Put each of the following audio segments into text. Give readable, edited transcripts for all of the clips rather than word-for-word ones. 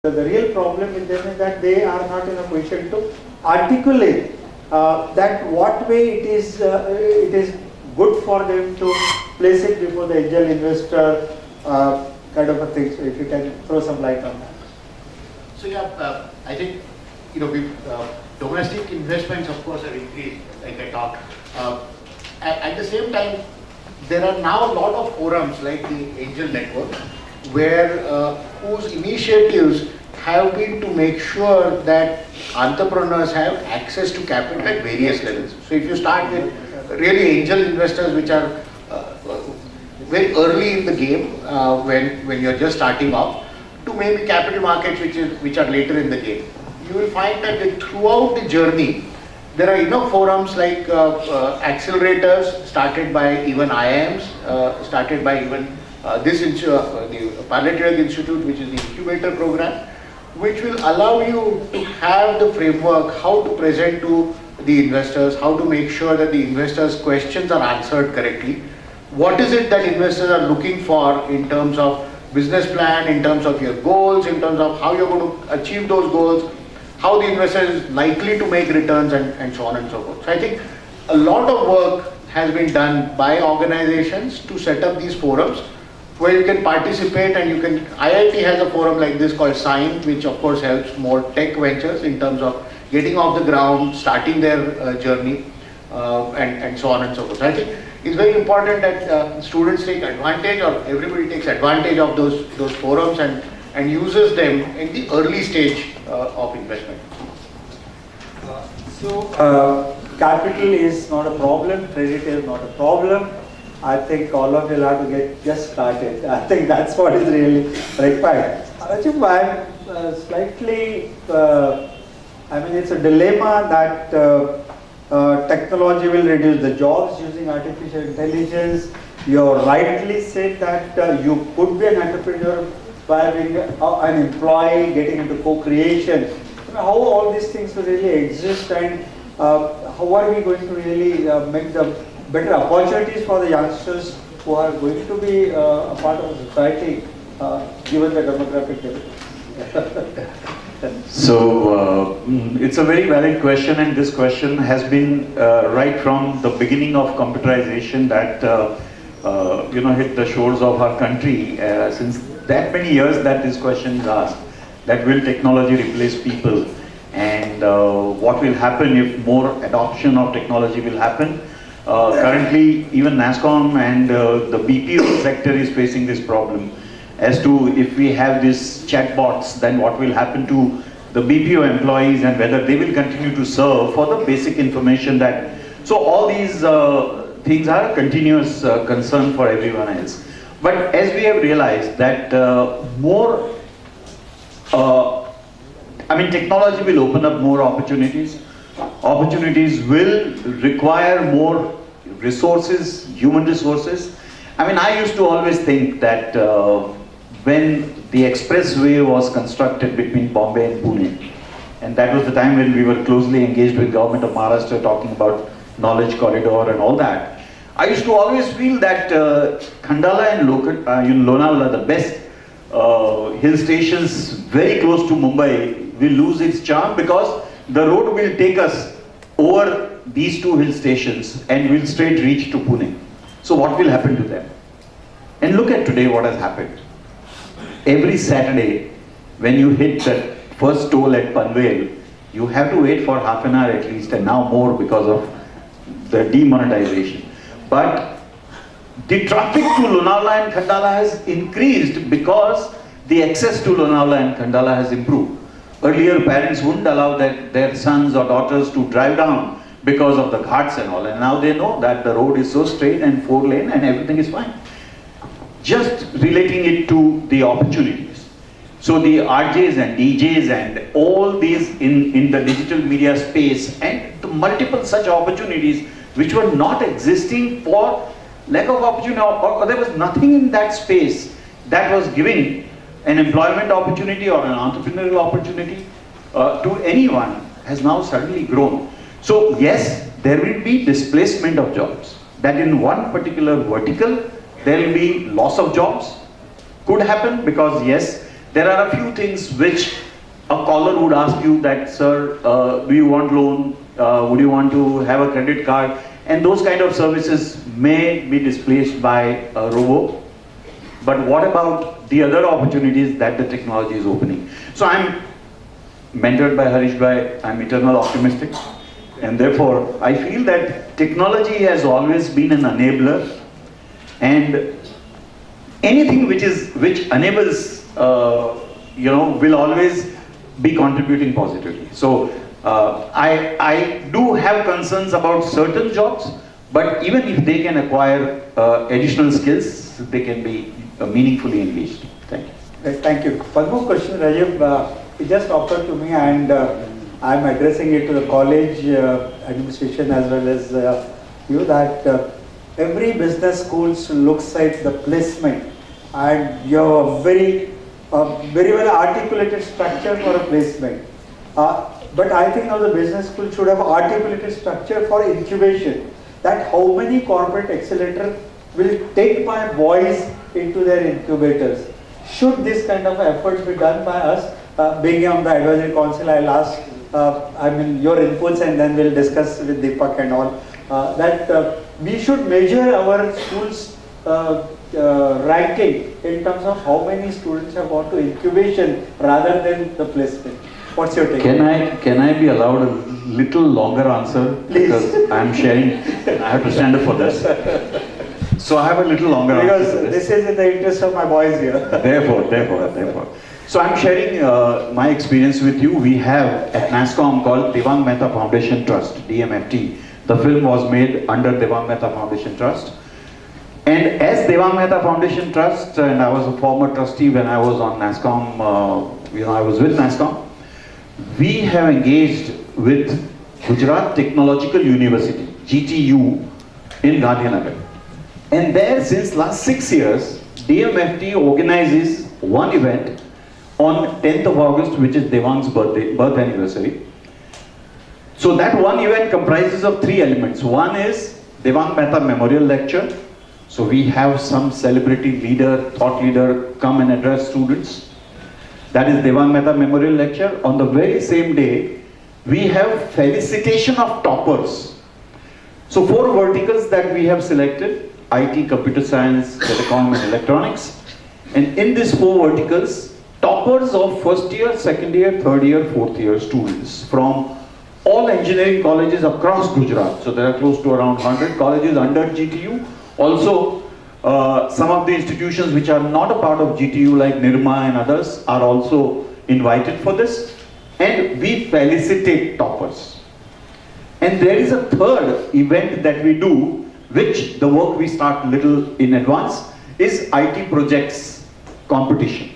The real problem with them is that they are not in a position to articulate that what way it is good for them to place it before the angel investor kind of a thing. So if you can throw some light on that. So yeah, I think domestic investments of course have increased, like I talked. At the same time, there are now a lot of forums like the Angel Network, where whose initiatives have been to make sure that entrepreneurs have access to capital at various levels. So if you start with really angel investors, which are very early in the game, when you're just starting off, to maybe capital markets which are later in the game, you will find that throughout the journey, there are enough forums like accelerators started by even IIMs, started by even the Parliamentary Institute, which is the incubator program, which will allow you to have the framework, how to present to the investors, how to make sure that the investors' questions are answered correctly. What is it that investors are looking for in terms of business plan, in terms of your goals, in terms of how you're going to achieve those goals, how the investor is likely to make returns, and so on and so forth. So I think a lot of work has been done by organizations to set up these forums where you can participate, and you can, IIT has a forum like this called SIGN, which of course helps more tech ventures in terms of getting off the ground, starting their journey, and so on and so forth. So I think it's very important that students take advantage, or everybody takes advantage of those forums and uses them in the early stage of investment. Capital is not a problem, credit is not a problem. I think all of you will have to get just started. I think that's what is really required. Rajib, I'm slightly, I mean, it's a dilemma that technology will reduce the jobs using artificial intelligence. You rightly said that you could be an entrepreneur by being an employee, getting into co-creation. How all these things will really exist, and how are we going to really make the better opportunities for the youngsters who are going to be a part of society given the demographic development? So it's a very valid question, and this question has been right from the beginning of computerization that hit the shores of our country since that many years that this question is asked, that will technology replace people, and what will happen if more adoption of technology will happen. Currently, even NASSCOM and the BPO sector is facing this problem as to if we have these chatbots, then what will happen to the BPO employees and whether they will continue to serve for the basic information that. So all these things are a continuous concern for everyone else. But as we have realized that technology will open up more opportunities. Opportunities will require more resources, human resources. I mean, I used to always think that when the expressway was constructed between Bombay and Pune, and that was the time when we were closely engaged with government of Maharashtra talking about knowledge corridor and all that, I used to always feel that Khandala and Lonavala, the best hill stations very close to Mumbai, will lose its charm because the road will take us over these two hill stations and will straight reach to Pune. So what will happen to them? And look at today what has happened. Every Saturday, when you hit the first toll at Panvel, you have to wait for half an hour at least, and now more because of the demonetization. But the traffic to Lonavala and Khandala has increased because the access to Lonavala and Khandala has improved. Earlier, parents wouldn't allow their sons or daughters to drive down because of the ghats and all, and now they know that the road is so straight and 4-lane and everything is fine. Just relating it to the opportunities. So the RJs and DJs and all these in the digital media space, and the multiple such opportunities which were not existing for lack of opportunity, or there was nothing in that space that was giving an employment opportunity or an entrepreneurial opportunity to anyone, has now suddenly grown. So yes, there will be displacement of jobs. That in one particular vertical, there will be loss of jobs. Could happen because yes, there are a few things which a caller would ask you that, sir, do you want loan? Would you want to have a credit card? And those kind of services may be displaced by a robo. But what about the other opportunities that the technology is opening? So I'm mentored by Harish Bhai, I'm eternal optimistic. And therefore, I feel that technology has always been an enabler, and anything which enables, will always be contributing positively. So I do have concerns about certain jobs, but even if they can acquire additional skills, they can be meaningfully engaged. Thank you. Thank you. One more question, Rajiv. It just occurred to me, and I'm addressing it to the college administration as well as you, that every business school looks at the placement, and you have a very well articulated structure for a placement. But I think now the business school should have articulated structure for incubation. That how many corporate accelerators will take my boys into their incubators. Should this kind of effort be done by us? Being on the advisory council, I'll ask your inputs, and then we'll discuss with Deepak and all, that we should measure our schools ranking in terms of how many students have gone to incubation rather than the placement. What's your take? Can I be allowed a little longer answer? Please. Because I'm sharing, I have to stand up for this. So I have a little longer answer. Because this is in the interest of my boys here. Therefore. So I'm sharing my experience with you. We have at NASSCOM called Devang Mehta Foundation Trust, DMFT. The film was made under Devang Mehta Foundation Trust. And as Devang Mehta Foundation Trust, and I was a former trustee when I was on NASSCOM, I was with NASSCOM, we have engaged with Gujarat Technological University, GTU, in Gandhinagar. And there, since last 6 years, DMFT organizes one event on 10th of August, which is Devang's birth anniversary. So that one event comprises of 3 elements. One is Devang Mehta Memorial Lecture. So we have some celebrity leader, thought leader come and address students. That is Devang Mehta Memorial Lecture. On the very same day, we have felicitation of toppers. So 4 verticals that we have selected: IT, computer science, telecom and electronics. And in these 4 verticals, toppers of first year, second year, third year, fourth year students from all engineering colleges across Gujarat. So there are close to around 100 colleges under GTU. Also, some of the institutions which are not a part of GTU like Nirma and others are also invited for this. And we felicitate toppers. And there is a third event that we do, which the work we start little in advance, is IT projects competition.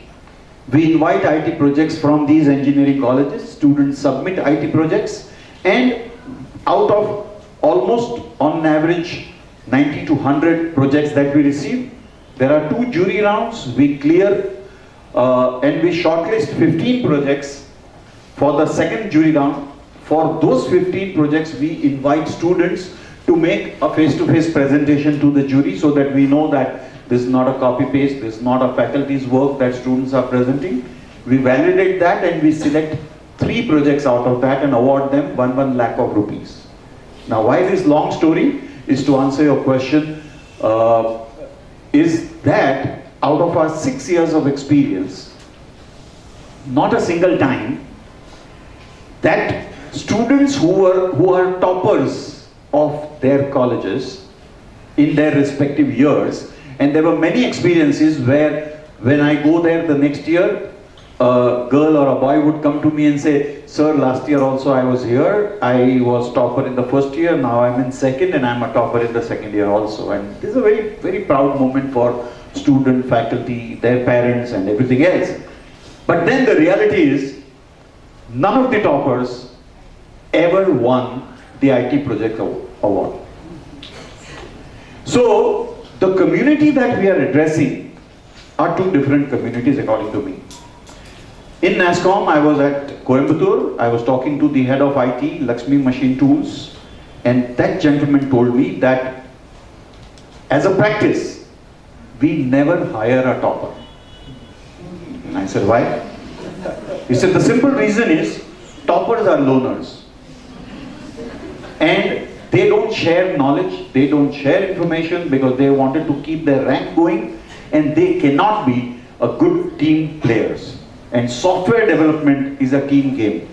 We invite IT projects from these engineering colleges, students submit IT projects, and out of almost on an average 90 to 100 projects that we receive, there are 2 jury rounds. We clear and we shortlist 15 projects for the second jury round. For those 15 projects, we invite students to make a face-to-face presentation to the jury, so that we know that this is not a copy-paste, this is not a faculty's work that students are presenting. We validate that and we select 3 projects out of that and award them 1 lakh of rupees. Now, why this long story is to answer your question, is that out of our 6 years of experience, not a single time that students who are toppers of their colleges in their respective years, and there were many experiences where when I go there the next year, a girl or a boy would come to me and say, sir, last year also I was here, I was topper in the first year, now I'm in second and I'm a topper in the second year also. And this is a very, very proud moment for student, faculty, their parents and everything else. But then the reality is, none of the toppers ever won the IT project award. So the community that we are addressing are 2 different communities according to me. In NASSCOM, I was at Coimbatore. I was talking to the head of IT, Lakshmi Machine Tools, and that gentleman told me that as a practice, we never hire a topper. And I said, why? He said, the simple reason is toppers are loners. And they don't share knowledge, they don't share information because they wanted to keep their rank going, and they cannot be a good team players. And software development is a team game.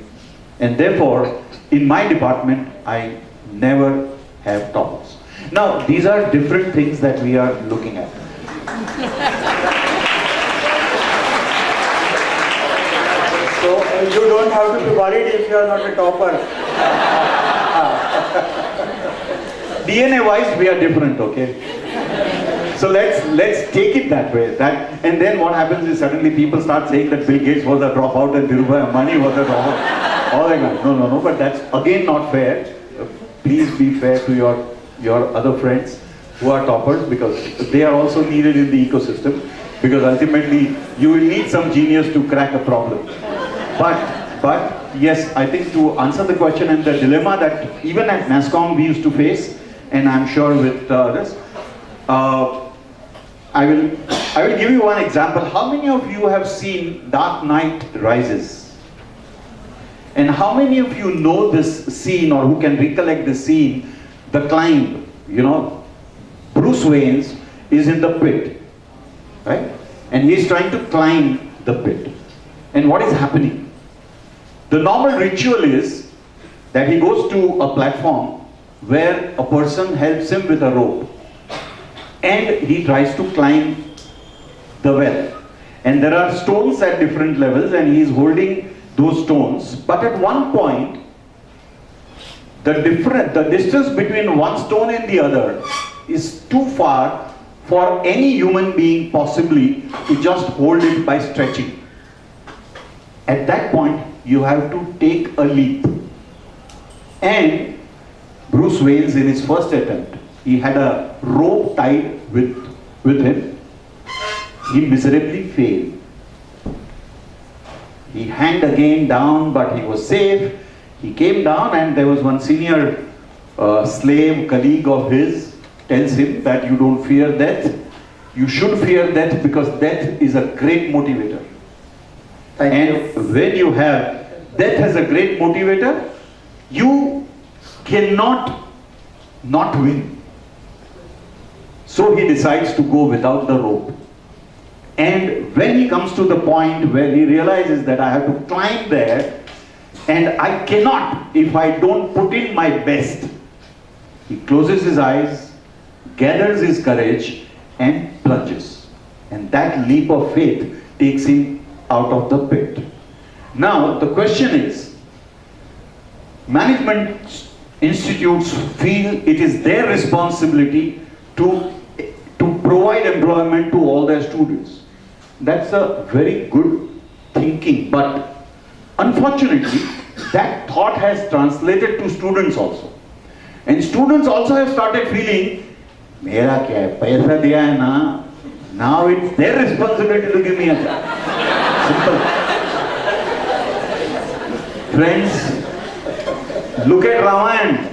And therefore, in my department, I never have toppers. Now, these are different things that we are looking at. So you don't have to be worried if you are not a topper. DNA wise, we are different, okay? So let's take it that way. And then what happens is suddenly people start saying that Bill Gates was a dropout and Dhirubhai Ambani was a dropout. All like that. No, but that's again not fair. Please be fair to your other friends who are toppers, because they are also needed in the ecosystem, because ultimately you will need some genius to crack a problem. But yes, I think to answer the question and the dilemma that even at NASSCOM we used to face, and I'm sure with this, I will give you one example. How many of you have seen Dark Knight Rises? And how many of you know this scene, or who can recollect the scene, the climb? You know, Bruce Wayne is in the pit, right? And he's trying to climb the pit. And what is happening? The normal ritual is that he goes to a platform where a person helps him with a rope, and he tries to climb the well. And there are stones at different levels, and he is holding those stones. But at one point, the distance between one stone and the other is too far for any human being possibly to just hold it by stretching. At that point, you have to take a leap. And Bruce Wayne, in his first attempt, he had a rope tied with him. He miserably failed. He hanged again down, but he was safe. He came down, and there was one senior slave colleague of his tells him that you don't fear death. You should fear death, because death is a great motivator. When you have death as a great motivator, you cannot not win. So he decides to go without the rope. And when he comes to the point where he realizes that I have to climb there, and I cannot if I don't put in my best, he closes his eyes, gathers his courage, and plunges. And that leap of faith takes him out of the pit. Now, the question is, management institutes feel it is their responsibility to provide employment to all their students. That's a very good thinking, but unfortunately, that thought has translated to students also. And students also have started feeling, Mera kya hai, paisa diya hai na, now it's their responsibility to give me a job. Simple. Friends, look at Ramayana.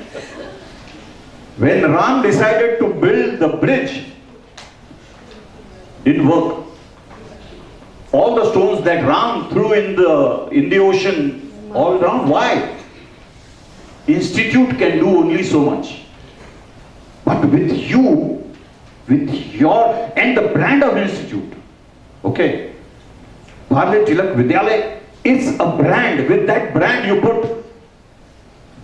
When Ram decided to build the bridge, didn't work. All the stones that Ram threw in the ocean all around, why? Institute can do only so much. But with you, with your, and the brand of institute, okay, Bharati Tilak Vidyalaya, it's a brand. With that brand, you put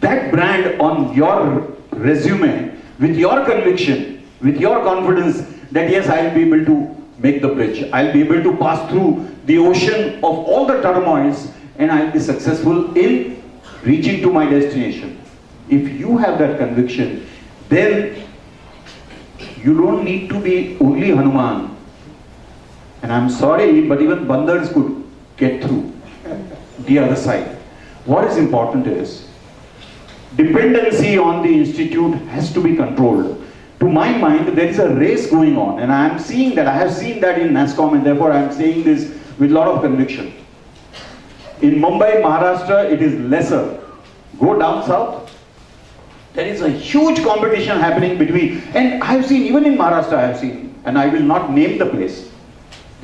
that brand on your resume, with your conviction, with your confidence that yes, I'll be able to make the bridge. I'll be able to pass through the ocean of all the turmoils, and I'll be successful in reaching to my destination. If you have that conviction, then you don't need to be only Hanuman. And I'm sorry, but even Bandars could get through the other side. What is important is, dependency on the institute has to be controlled. To my mind, there is a race going on, and I am seeing that. I have seen that in NASSCOM, and therefore I am saying this with a lot of conviction. In Mumbai, Maharashtra, it is lesser. Go down south, there is a huge competition happening between, and I have seen, even in Maharashtra I have seen, and I will not name the place,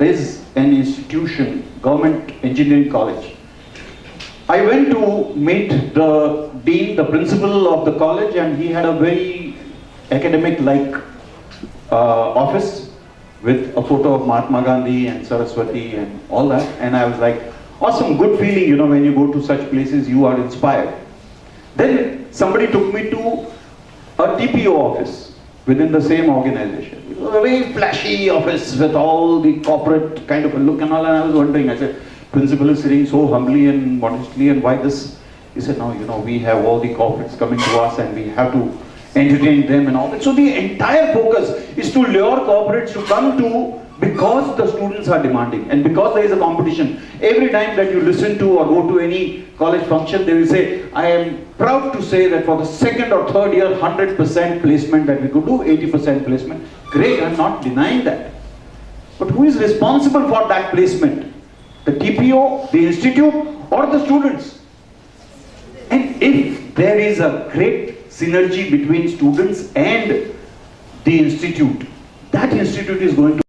there's an institution, government engineering college. I went to meet the dean, the principal of the college, and he had a very academic-like office with a photo of Mahatma Gandhi and Saraswati and all that. And I was like, awesome, good feeling, you know, when you go to such places, you are inspired. Then somebody took me to a TPO office within the same organization. It was a very flashy office with all the corporate kind of a look and all, and I was wondering, I said, principal is sitting so humbly and modestly, and why this? He said, no, you know, we have all the corporates coming to us and we have to entertain them and all that. So the entire focus is to lure corporates to come to, because the students are demanding and because there is a competition. Every time that you listen to or go to any college function, they will say, I am proud to say that for the second or third year, 100% placement that we could do, 80% placement. Great, I'm not denying that. But who is responsible for that placement? The TPO, the institute, or the students? And if there is a great synergy between students and the institute, that institute is going to